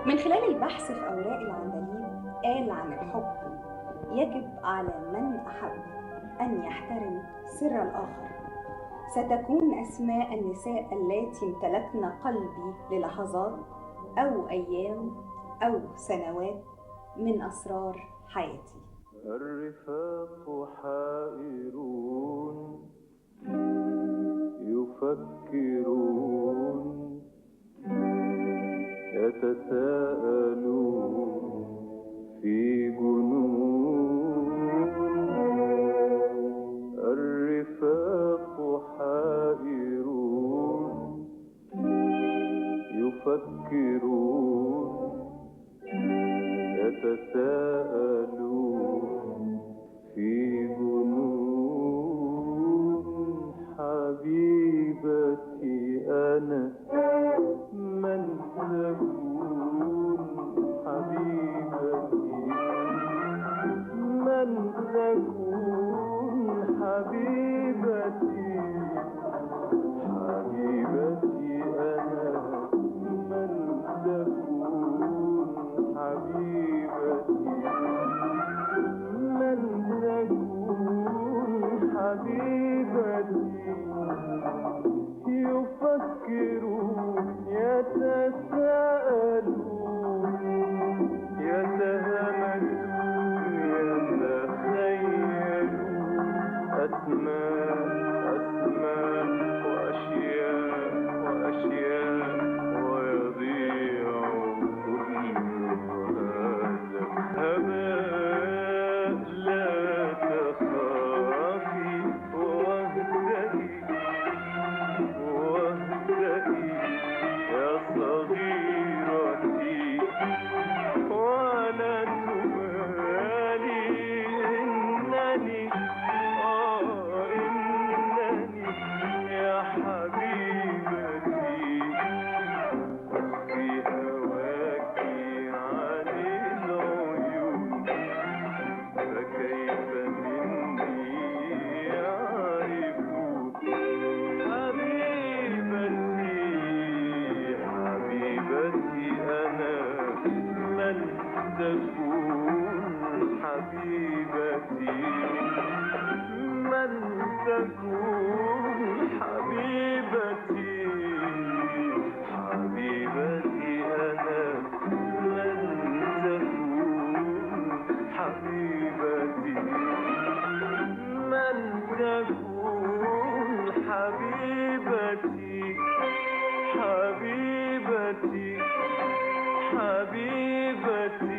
من خلال البحث في أوراق العندليب قال عن الحب: يجب على من أحب أن يحترم سر الآخر. ستكون أسماء النساء اللاتي امتلكن قلبي للحظات أو أيام أو سنوات من أسرار حياتي. الرفاق حائرون يفكرون يتساءلون في جنون. الرفاق حائرون يفكرون يتساءلون في جنون. حبيبتي أنا من تكون؟ حبيبتي من تكون؟ حبيبتي حبيبتي أنا من تكون؟ حبيبتي من تكون؟ حبيبتي يفكرون يتساءلون يتهمسون يتخيلون أسماء وأشياء ويضيع كل هذا هباء. لا تخافي واهدئي يا صغيرتي ولا تبالي. إنني يا حبيبتي في هواك عن العيون. فكيف مني يعرفون؟ حبيبتي أنا من تكون؟ حبيبتي من تكون؟ حبيبتي أنا من تكون؟ حبيبتي من تكون؟ حبيبتي